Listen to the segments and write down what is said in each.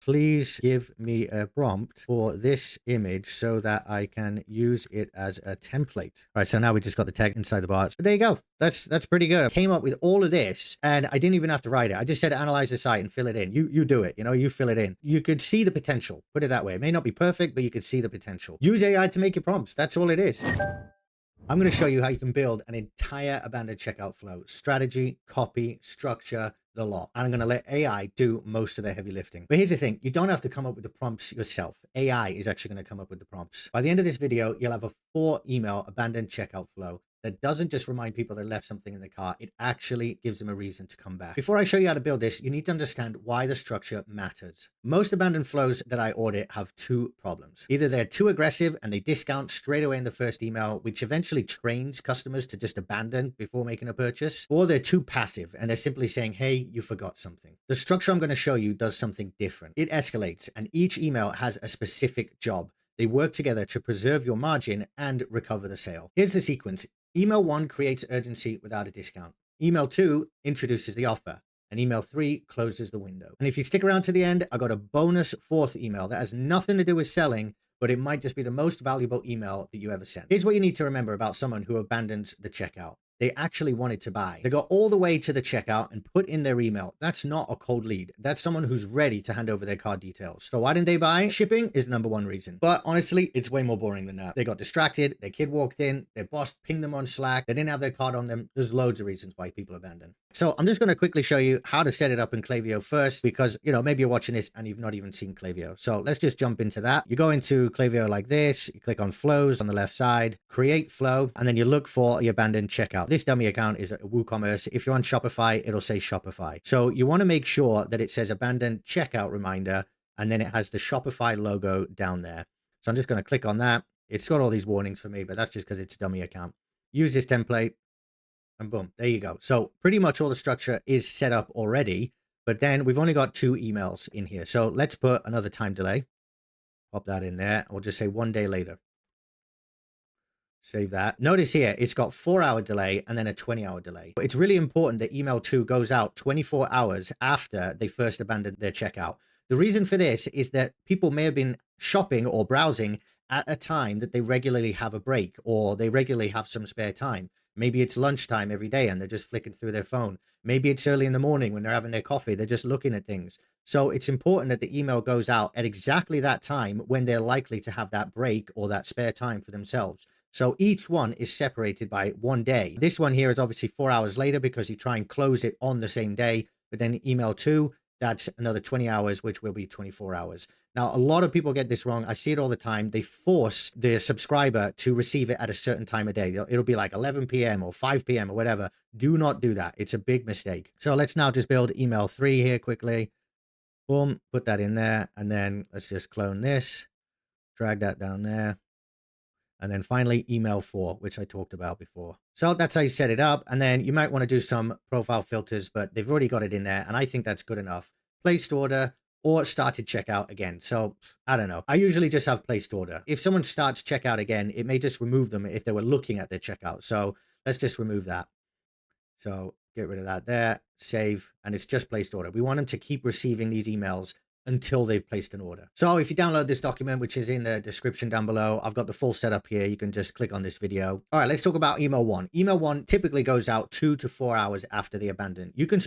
please give me a prompt for this image so that I can use it as a template. All right, so now we just got the tag inside the box. But there you go. That's pretty good. I came up with all of this and I didn't even have to write it. I just said analyze the site and fill it in. You do it, you fill it in. You could see the potential. Put it that way. It may not be perfect, but you could see the potential. Use AI to make your prompts. That's all it is. I'm going to show you how you can build an entire abandoned checkout flow: strategy, copy, structure, the lot. And I'm going to let AI do most of the heavy lifting. But here's the thing. You don't have to come up with the prompts yourself. AI is actually going to come up with the prompts. By the end of this video, you'll have a 4-email abandoned checkout flow that doesn't just remind people they left something in the cart. It actually gives them a reason to come back. Before I show you how to build this, you need to understand why the structure matters. Most abandoned flows that I audit have 2 problems. Either they're too aggressive and they discount straight away in the first email, which eventually trains customers to just abandon before making a purchase, or they're too passive and they're simply saying, hey, you forgot something. The structure I'm going to show you does something different. It escalates, and each email has a specific job. They work together to preserve your margin and recover the sale. Here's the sequence. Email 1 creates urgency without a discount. Email 2 introduces the offer. And email 3 closes the window. And if you stick around to the end, I got a bonus 4th email that has nothing to do with selling, but it might just be the most valuable email that you ever sent. Here's what you need to remember about someone who abandons the checkout. They actually wanted to buy. They got all the way to the checkout and put in their email. That's not a cold lead. That's someone who's ready to hand over their card details. So why didn't they buy? Shipping is the #1 reason. But honestly, it's way more boring than that. They got distracted. Their kid walked in. Their boss pinged them on Slack. They didn't have their card on them. There's loads of reasons why people abandon. So I'm just going to quickly show you how to set it up in Klaviyo first, because, maybe you're watching this and you've not even seen Klaviyo. So let's just jump into that. You go into Klaviyo like this. You click on flows on the left side, create flow, and then you look for the abandoned checkout. This dummy account is WooCommerce. If you're on Shopify, it'll say Shopify. So you want to make sure that it says abandoned checkout reminder, and then it has the Shopify logo down there. So I'm just going to click on that. It's got all these warnings for me, but that's just because it's a dummy account. Use this template. And boom, there you go. So pretty much all the structure is set up already, but then we've only got 2 emails in here. So let's put another time delay. Pop that in there. We'll just say 1 day later. Save that. Notice here, it's got 4-hour delay and then a 20-hour delay. But it's really important that email 2 goes out 24 hours after they first abandoned their checkout. The reason for this is that people may have been shopping or browsing at a time that they regularly have a break, or they regularly have some spare time. Maybe it's lunchtime every day and they're just flicking through their phone. Maybe it's early in the morning when they're having their coffee. They're just looking at things. So it's important that the email goes out at exactly that time when they're likely to have that break or that spare time for themselves. So each one is separated by 1 day. This one here is obviously 4 hours later because you try and close it on the same day. But then email 2, that's another 20 hours, which will be 24 hours. Now, a lot of people get this wrong. I see it all the time. They force the subscriber to receive it at a certain time of day. It'll be like 11 p.m. or 5 p.m. or whatever. Do not do that. It's a big mistake. So let's now just build email 3 here quickly. Boom, put that in there. And then let's just clone this, drag that down there. And then finally, email 4, which I talked about before. So that's how you set it up. And then you might want to do some profile filters, but they've already got it in there. And I think that's good enough. Placed order or started checkout again. So I don't know. I usually just have placed order. If someone starts checkout again, it may just remove them if they were looking at their checkout. So let's just remove that. So get rid of that there, save, and it's just placed order. We want them to keep receiving these emails until they've placed an order. So if you download this document, which is in the description down below, I've got the full setup here. You can just click on this video. All right, let's talk about email 1. Email 1 typically goes out 2 to 4 hours after the abandon. You can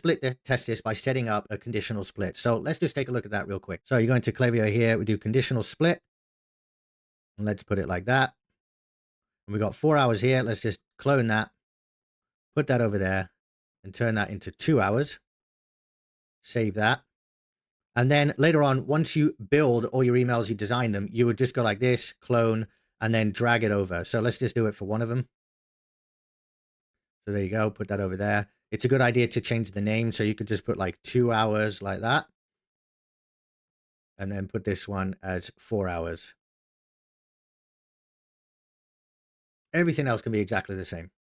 test this by setting up a conditional split. So let's just take a look at that real quick. So you're going to Klaviyo here. We do conditional split. And let's put it like that. And we got 4 hours here. Let's just clone that, put that over there, and turn that into 2 hours. Save that. And then later on, once you build all your emails, you design them, you would just go like this, clone, and then drag it over. So let's just do it for one of them. So there you go. Put that over there. It's a good idea to change the name. So you could just put like 2 hours like that. And then put this one as 4 hours. Everything else can be exactly the same.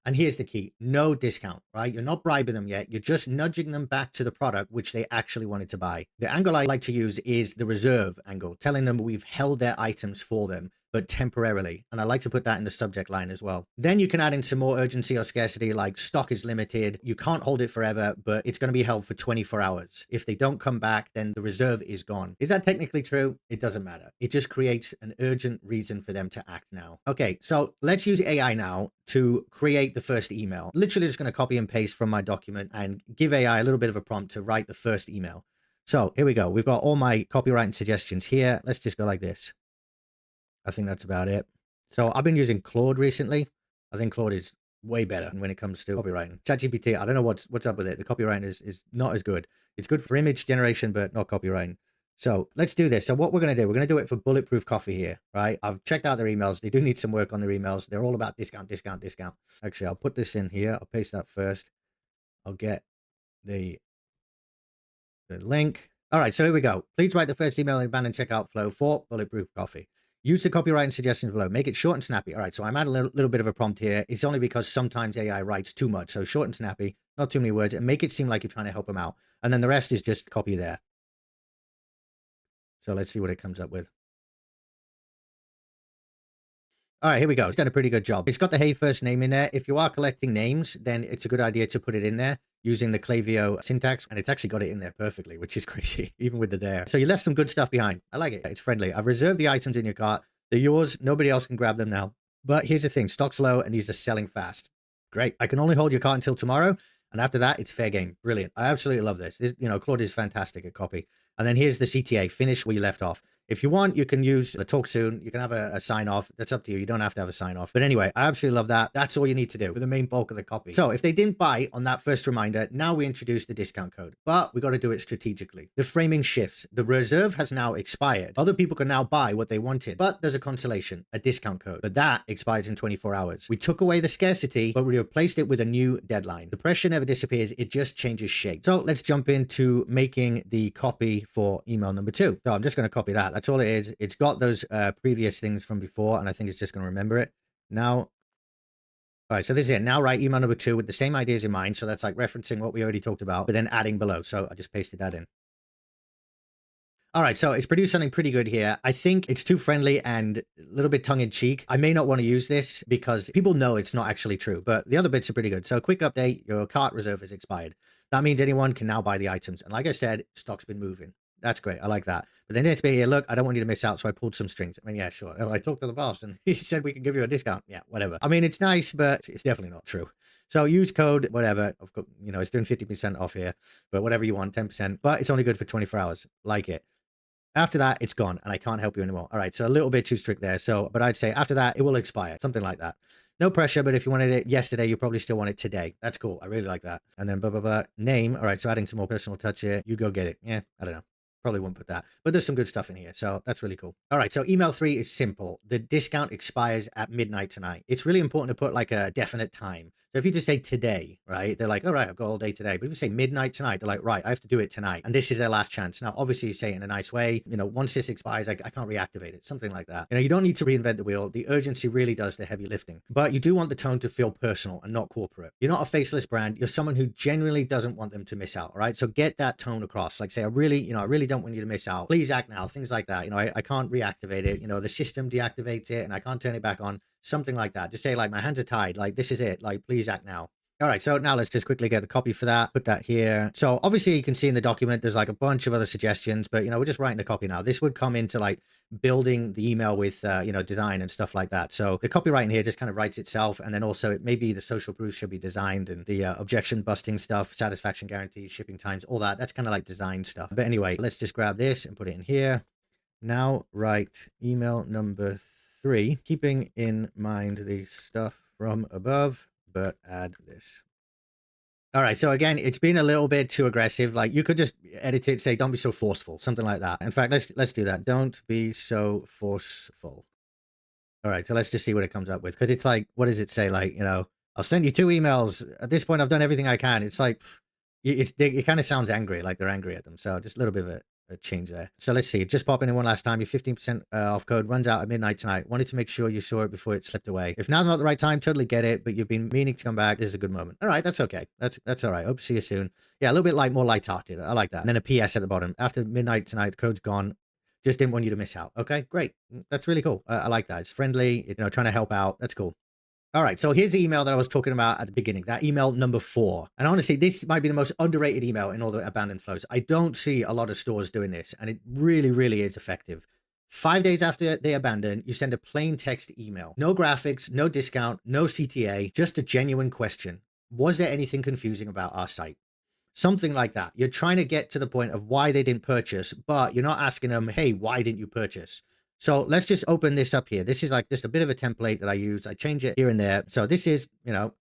And here's the key, no discount, right? You're not bribing them yet. You're just nudging them back to the product, which they actually wanted to buy. The angle I like to use is the reserve angle, telling them we've held their items for them. but temporarily. And I like to put that in the subject line as well. Then you can add in some more urgency or scarcity, like stock is limited. You can't hold it forever, but it's going to be held for 24 hours. If they don't come back, then the reserve is gone. Is that technically true? It doesn't matter. It just creates an urgent reason for them to act now. Okay, so let's use AI now to create the first email. Literally just going to copy and paste from my document and give AI a little bit of a prompt to write the first email. So here we go. We've got all my copywriting suggestions here. Let's just go like this. I think that's about it. So I've been using Claude recently. I think Claude is way better when it comes to copywriting. ChatGPT, I don't know what's up with it. The copywriting is not as good. It's good for image generation, but not copywriting. So let's do this. So what we're going to do, we're going to do it for Bulletproof Coffee here, right? I've checked out their emails. They do need some work on their emails. They're all about discount, discount, discount. Actually, I'll put this in here. I'll paste that first. I'll get the link. All right, so here we go. Please write the first email in abandoned checkout flow for Bulletproof Coffee. Use the copywriting suggestions below. Make it short and snappy. All right, so I'm adding a little bit of a prompt here. It's only because sometimes AI writes too much. So short and snappy, not too many words, and make it seem like you're trying to help them out. And then the rest is just copy there. So let's see what it comes up with. All right, here we go. It's done a pretty good job. It's got the hey first name in there. If you are collecting names, then it's a good idea to put it in there using the Klaviyo syntax. And it's actually got it in there perfectly, which is crazy, even with the there. So you left some good stuff behind. I like it. It's friendly. I've reserved the items in your cart. They're yours. Nobody else can grab them now. But here's the thing. Stock's low and these are selling fast. Great. I can only hold your cart until tomorrow. And after that, it's fair game. Brilliant. I absolutely love this. Claude is fantastic at copy. And then here's the CTA. Finish where you left off. If you want, you can use a talk soon. You can have a sign off. That's up to you. You don't have to have a sign off. But anyway, I absolutely love that. That's all you need to do for the main bulk of the copy. So if they didn't buy on that first reminder, now we introduce the discount code. But we got to do it strategically. The framing shifts. The reserve has now expired. Other people can now buy what they wanted. But there's a consolation, a discount code. But that expires in 24 hours. We took away the scarcity, but we replaced it with a new deadline. The pressure never disappears. It just changes shape. So let's jump into making the copy for email number 2. So I'm just going to copy that. That's all it is. It's got those previous things from before, and I think it's just going to remember it. Now, all right, so this is it. Now write email number 2 with the same ideas in mind. So that's like referencing what we already talked about, but then adding below. So I just pasted that in. All right, so it's produced something pretty good here. I think it's too friendly and a little bit tongue-in-cheek. I may not want to use this because people know it's not actually true, but the other bits are pretty good. So quick update, your cart reserve is expired. That means anyone can now buy the items. And like I said, stock's been moving. That's great. I like that. But then next bit here, look, I don't want you to miss out, so I pulled some strings. I mean, yeah, sure. I talked to the boss and he said we can give you a discount. Yeah, whatever. I mean, it's nice, but it's definitely not true. So use code, whatever. Of course, it's doing 50% off here, but whatever you want, 10%. But it's only good for 24 hours. Like it. After that, it's gone and I can't help you anymore. All right, so a little bit too strict there. So, but I'd say after that, it will expire. Something like that. No pressure, but if you wanted it yesterday, you probably still want it today. That's cool. I really like that. And then blah, blah, blah. Name. All right, so adding some more personal touch here. You go get it. Yeah, I don't know. Probably won't put that, but there's some good stuff in here. So that's really cool. All right. So email 3 is simple. The discount expires at midnight tonight. It's really important to put like a definite time. So if you just say today, right, they're like, all right, I've got all day today. But if you say midnight tonight, they're like, right, I have to do it tonight. And this is their last chance. Now, obviously you say it in a nice way, once this expires, I can't reactivate it. Something like that. You don't need to reinvent the wheel. The urgency really does the heavy lifting, but you do want the tone to feel personal and not corporate. You're not a faceless brand. You're someone who genuinely doesn't want them to miss out. All right. So get that tone across. Like say, I really don't want you to miss out. Please act now. Things like that. I can't reactivate it. The system deactivates it and I can't turn it back on. Something like that. Just say like, my hands are tied. Like this is it. Like, please act now. All right, so now let's just quickly get the copy for that. Put that here. So obviously you can see in the document, there's like a bunch of other suggestions, but we're just writing the copy now. This would come into like building the email with, design and stuff like that. So the copywriting here just kind of writes itself. And then also it maybe the social proof should be designed and the objection busting stuff, satisfaction guarantees, shipping times, all that. That's kind of like design stuff. But anyway, let's just grab this and put it in here. Now write email number 3, keeping in mind the stuff from above, but add this. All right. So again, it's been a little bit too aggressive. Like you could just edit it, say, don't be so forceful, something like that. In fact, let's do that. Don't be so forceful. All right. So let's just see what it comes up with. Cause it's like, what does it say? Like, I'll send you 2 emails. At this point, I've done everything I can. It's like, it kind of sounds angry, like they're angry at them. So just a little bit of a change there. So let's see. Just pop in one last time. Your 15% off code runs out at midnight tonight. Wanted to make sure you saw it before it slipped away. If now's not the right time, totally get it, but you've been meaning to come back. This is a good moment. All right, that's okay. That's all right. Hope to see you soon. Yeah, a little bit more lighthearted. I like that. And then a PS at the bottom. After midnight tonight, the code's gone. Just didn't want you to miss out. Okay, great. That's really cool. I like that. It's friendly, trying to help out. That's cool. All right, so here's the email that I was talking about at the beginning, that email number 4. And honestly, this might be the most underrated email in all the abandoned flows. I don't see a lot of stores doing this, and it really, really is effective. 5 days after they abandon, you send a plain text email. No graphics, no discount, no CTA, just a genuine question. Was there anything confusing about our site? Something like that. You're trying to get to the point of why they didn't purchase, but you're not asking them, hey, why didn't you purchase? So let's just open this up here. This is like just a bit of a template that I use. I change it here and there. So this is,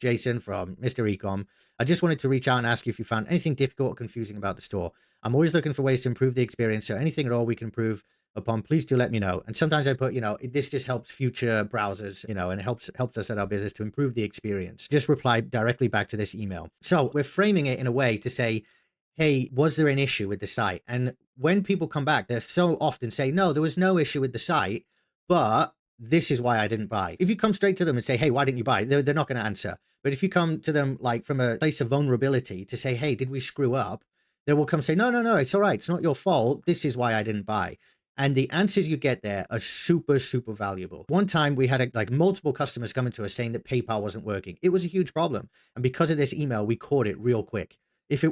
Jason from Mr. Ecomm. I just wanted to reach out and ask you if you found anything difficult or confusing about the store. I'm always looking for ways to improve the experience. So anything at all we can improve upon, please do let me know. And sometimes I put, this just helps future browsers, and it helps us at our business to improve the experience. Just reply directly back to this email. So we're framing it in a way to say, hey, was there an issue with the site? And when people come back, they so often say, no, there was no issue with the site, but this is why I didn't buy. If you come straight to them and say, hey, why didn't you buy? They're not going to answer. But if you come to them like from a place of vulnerability to say, hey, did we screw up? They will come say, no, it's all right. It's not your fault. This is why I didn't buy. And the answers you get there are super, super valuable. One time we had like multiple customers coming to us saying that PayPal wasn't working. It was a huge problem. And because of this email, we caught it real quick.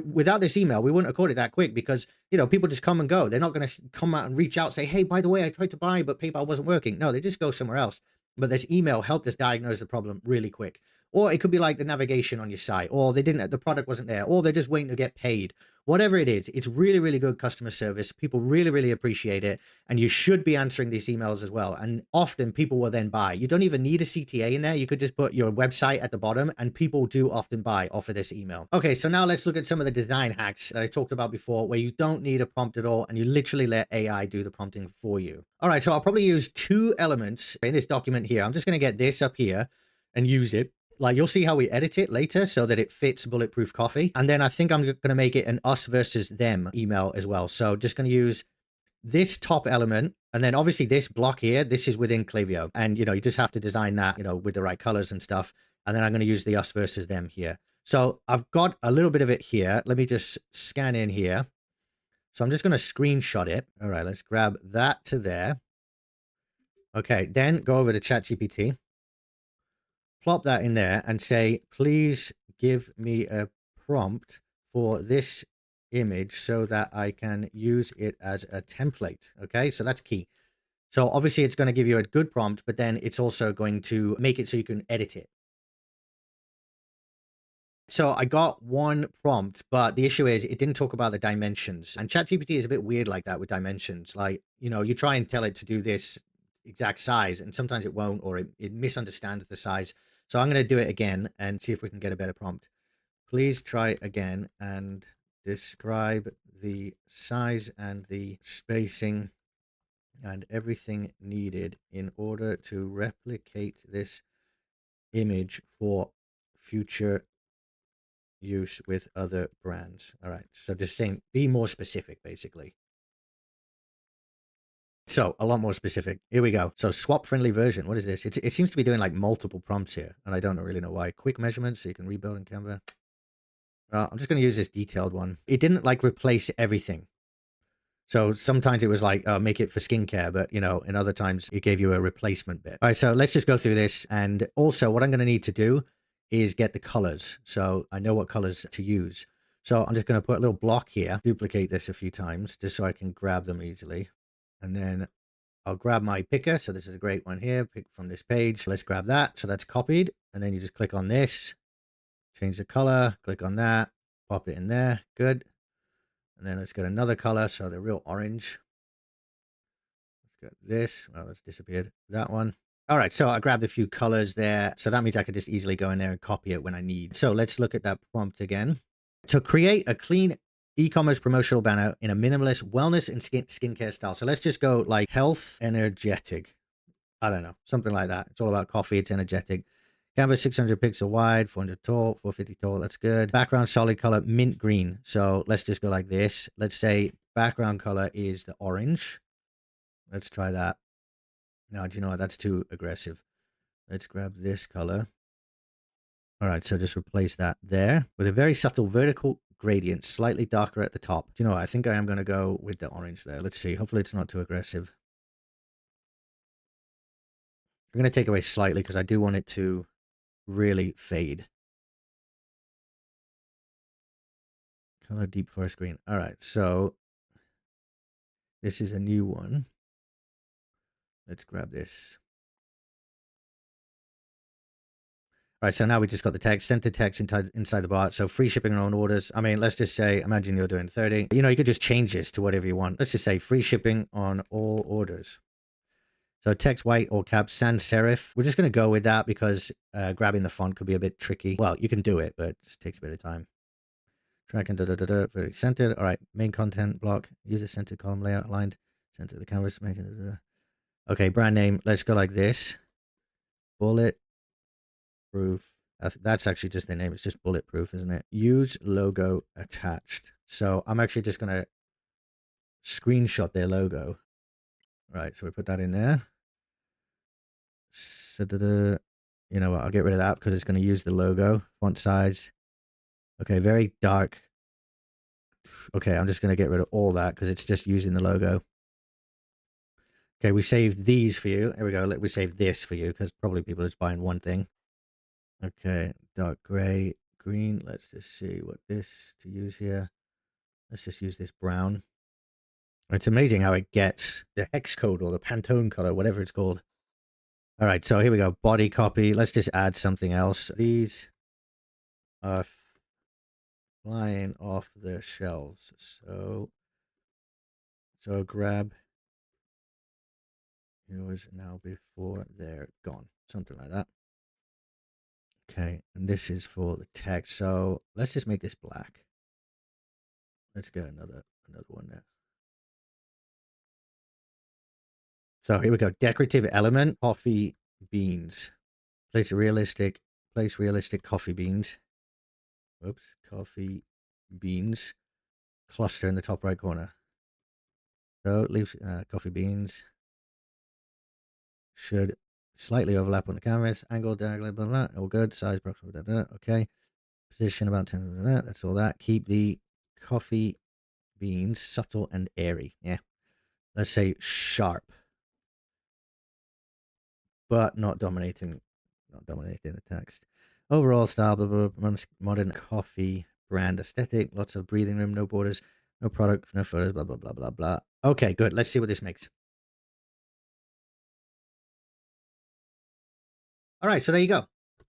Without this email, we wouldn't have caught it that quick because, people just come and go. They're not going to come out and reach out and say, hey, by the way, I tried to buy, but PayPal wasn't working. No, they just go somewhere else. But this email helped us diagnose the problem really quick. Or it could be like the navigation on your site, or the product wasn't there, or they're just waiting to get paid. Whatever it is, it's really, really good customer service. People really, really appreciate it. And you should be answering these emails as well. And often people will then buy. You don't even need a CTA in there. You could just put your website at the bottom, and people do often buy off of this email. Okay, so now let's look at some of the design hacks that I talked about before, where you don't need a prompt at all, and you literally let AI do the prompting for you. All right, so I'll probably use 2 elements in this document here. I'm just going to get this up here and use it. Like, you'll see how we edit it later so that it fits Bulletproof Coffee. And then I think I'm going to make it an us versus them email as well. So just going to use this top element. And then obviously this block here, this is within Klaviyo. And, you just have to design that, with the right colors and stuff. And then I'm going to use the us versus them here. So I've got a little bit of it here. Let me just scan in here. So I'm just going to screenshot it. All right, let's grab that to there. Okay, then go over to ChatGPT. Plop that in there and say, please give me a prompt for this image so that I can use it as a template. Okay, so that's key. So obviously it's going to give you a good prompt, but then it's also going to make it so you can edit it. So I got one prompt, but the issue is it didn't talk about the dimensions. And ChatGPT is a bit weird like that with dimensions. Like, you try and tell it to do this exact size, and sometimes it won't, or it misunderstands the size. So I'm going to do it again and see if we can get a better prompt. Please try again and describe the size and the spacing and everything needed in order to replicate this image for future use with other brands. All right. So just saying, be more specific, basically. So a lot more specific. Here we go. So swap friendly version. What is this? It seems to be doing like multiple prompts here, and I don't really know why. Quick measurements so you can rebuild in Canva. I'm just going to use this detailed one. It didn't like replace everything. So sometimes it was like, make it for skincare, but in other times it gave you a replacement bit. All right. So let's just go through this. And also what I'm going to need to do is get the colors. So I know what colors to use. So I'm just going to put a little block here, duplicate this a few times just so I can grab them easily. And then I'll grab my picker. So this is a great one here. Pick from this page. Let's grab that. So that's copied. And then you just click on this, change the color, click on that, pop it in there. Good. And then let's get another color. So the real orange. Let's get this. Well, it's disappeared. That one. All right. So I grabbed a few colors there. So that means I could just easily go in there and copy it when I need. So let's look at that prompt again. To create a clean e-commerce promotional banner in a minimalist wellness and skincare style. So let's just go like health energetic. I don't know, something like that. It's all about coffee. It's energetic. Canvas 600 pixel wide, 400 tall, 450 tall. That's good. Background solid color, mint green. So let's just go like this. Let's say background color is the orange. Let's try that. No, do you know what? That's too aggressive. Let's grab this color. All right, so just replace that there with a very subtle vertical gradient, slightly darker at the top. Do you know what? I think I am going to go with the orange there. Let's see. Hopefully it's not too aggressive. I'm going to take away slightly because I do want it to really fade. Color deep forest green. All right, so this is a new one. Let's grab this. All right, so now we just got the text, center text inside the bot. So free shipping on all orders. I mean, let's just say, imagine you're doing 30. You know, you could just change this to whatever you want. Let's just say free shipping on all orders. So text white or caps, sans serif. We're just going to go with that because grabbing the font could be a bit tricky. Well, you can do it, but it just takes a bit of time. Track and very centered. All right, main content block, user centered column layout aligned, center the canvas. Make it. Okay, brand name. Let's go like this. Bulletproof. That's actually just their name. It's just bulletproof, isn't it? Use logo attached. So I'm actually just going to screenshot their logo. All right, so we put that in there. So, you know what? I'll get rid of that because it's going to use the logo. Font size. Okay, very dark. Okay, I'm just going to get rid of all that because it's just using the logo. Okay, we saved these for you. There we go. We saved this for you because probably people are just buying one thing. Okay, dark gray, green. Let's just see what this to use here. Let's just use this brown. It's amazing how it gets the hex code or the Pantone color, whatever it's called. All right, so here we go. Body copy. Let's just add something else. These are flying off the shelves. So grab yours now before they're gone. Something like that. Okay, and this is for the text. So let's just make this black. Let's get another one there. So here we go. Decorative element, coffee beans. Place realistic coffee beans. Oops, coffee beans. Cluster in the top right corner. So leave coffee beans. Should slightly overlap on the canvas. Angle, diagonal, blah, blah, blah. All good. Size, approximately, blah, blah, okay. Position about 10, blah, blah, that's all that. Keep the coffee beans subtle and airy. Yeah. Let's say sharp. But not dominating the text. Overall style, blah, blah, blah, modern coffee brand aesthetic. Lots of breathing room, no borders, no product, no photos, blah, blah, blah, blah, blah. Okay, good. Let's see what this makes. All right, so there you go.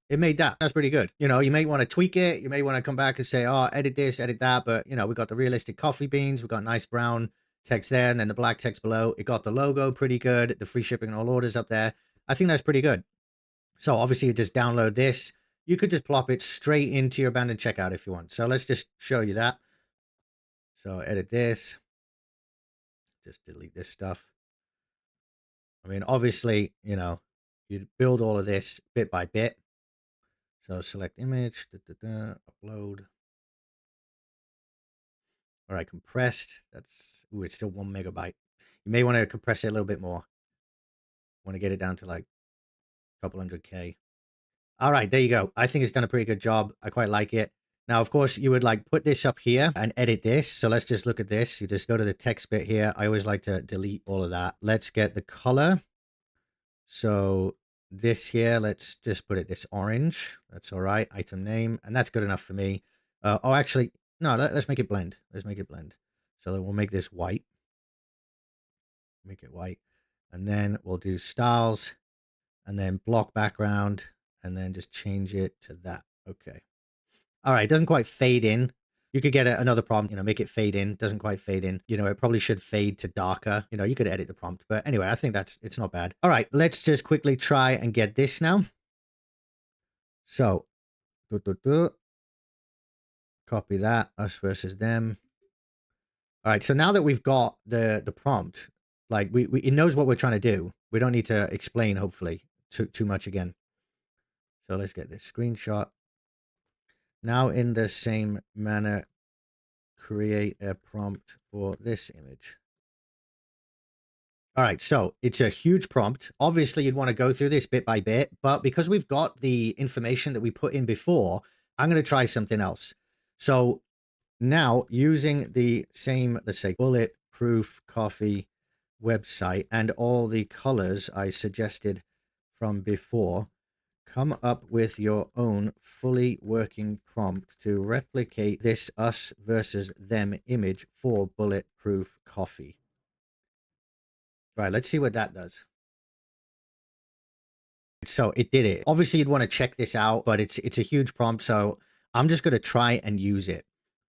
It made that. That's pretty good. You know, you may want to tweak it. You may want to come back and say, oh, edit this, edit that. But, you know, we got the realistic coffee beans. We got nice brown text there and then the black text below. It got the logo pretty good. The free shipping and all orders up there. I think that's pretty good. So obviously you just download this. You could just plop it straight into your abandoned checkout if you want. So let's just show you that. So edit this. Just delete this stuff. I mean, obviously, you know, you build all of this bit by bit. So select image, upload. All right, compressed. That's, ooh, it's still 1 megabyte. You may want to compress it a little bit more. Want to get it down to like a couple 100K. All right, there you go. I think it's done a pretty good job. I quite like it. Now, of course, you would like put this up here and edit this. So let's just look at this. You just go to the text bit here. I always like to delete all of that. Let's get the color. So this here, let's just put it this orange. That's all right. Item name. And that's good enough for me. Oh, actually, no, let's make it blend. Let's make it blend. So then we'll make this white. Make it white. And then we'll do styles and then block background and then just change it to that. Okay. All right. It doesn't quite fade in. You could get another prompt, you know, make it fade in. Doesn't quite fade in. You know, it probably should fade to darker. You know, you could edit the prompt. But anyway, I think it's not bad. All right. Let's just quickly try and get this now. So, copy that. Us versus them. All right. So now that we've got the prompt, like it knows what we're trying to do. We don't need to explain, hopefully, too much again. So let's get this screenshot. Now, in the same manner, create a prompt for this image. All right, so it's a huge prompt. Obviously, you'd want to go through this bit by bit, but because we've got the information that we put in before, I'm going to try something else. So Now, using the same, let's say, bulletproof coffee website and all the colors I suggested from before, come up with your own fully working prompt to replicate this us versus them image for bulletproof coffee. Right, let's see what that does. So it did it. Obviously, you'd want to check this out, but it's a huge prompt, so I'm just going to try and use it.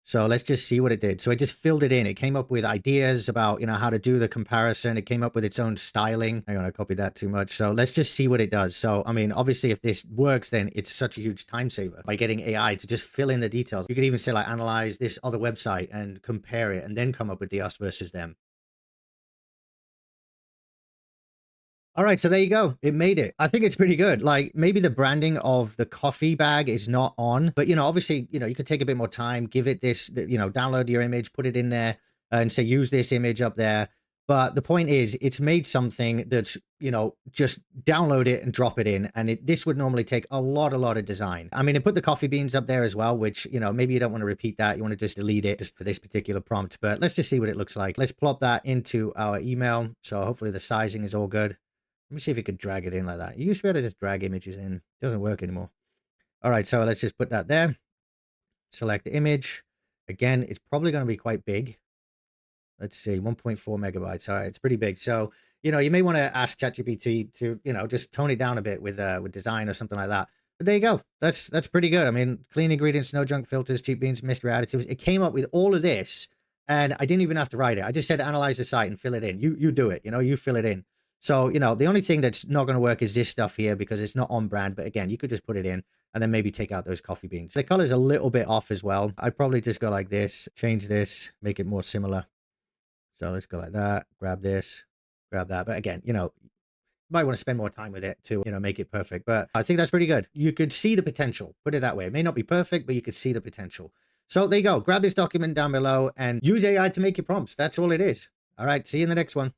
So let's just see what it did. So I just filled it in. It came up with ideas about, how to do the comparison. It came up with its own styling. Hang on, I copied that too much. So let's just see what it does. So, I mean, obviously, if this works, then it's such a huge time saver by getting AI to just fill in the details. You could even say, like, analyze this other website and compare it and then come up with the us versus them. All right, so there you go. It made it. I think it's pretty good. Like maybe the branding of the coffee bag is not on, but obviously, you could take a bit more time, give it this, download your image, put it in there and say, use this image up there. But the point is, it's made something that's, just download it and drop it in. And this would normally take a lot of design. I mean, it put the coffee beans up there as well, which, maybe you don't want to repeat that. You want to just delete it just for this particular prompt. But let's just see what it looks like. Let's plop that into our email. So hopefully the sizing is all good. Let me see if you could drag it in like that. You used to be able to just drag images in. It doesn't work anymore. All right, so let's just put that there. Select the image. Again, it's probably going to be quite big. Let's see, 1.4 megabytes. All right, it's pretty big. So, you may want to ask ChatGPT to, just tone it down a bit with design or something like that. But there you go. That's pretty good. I mean, clean ingredients, no junk filters, cheap beans, mystery additives. It came up with all of this, and I didn't even have to write it. I just said analyze the site and fill it in. You do it. You fill it in. So, the only thing that's not going to work is this stuff here because it's not on brand. But again, you could just put it in and then maybe take out those coffee beans. The color's a little bit off as well. I'd probably just go like this, change this, make it more similar. So let's go like that, grab this, grab that. But again, you might want to spend more time with it to, make it perfect. But I think that's pretty good. You could see the potential, put it that way. It may not be perfect, but you could see the potential. So there you go. Grab this document down below and use AI to make your prompts. That's all it is. All right. See you in the next one.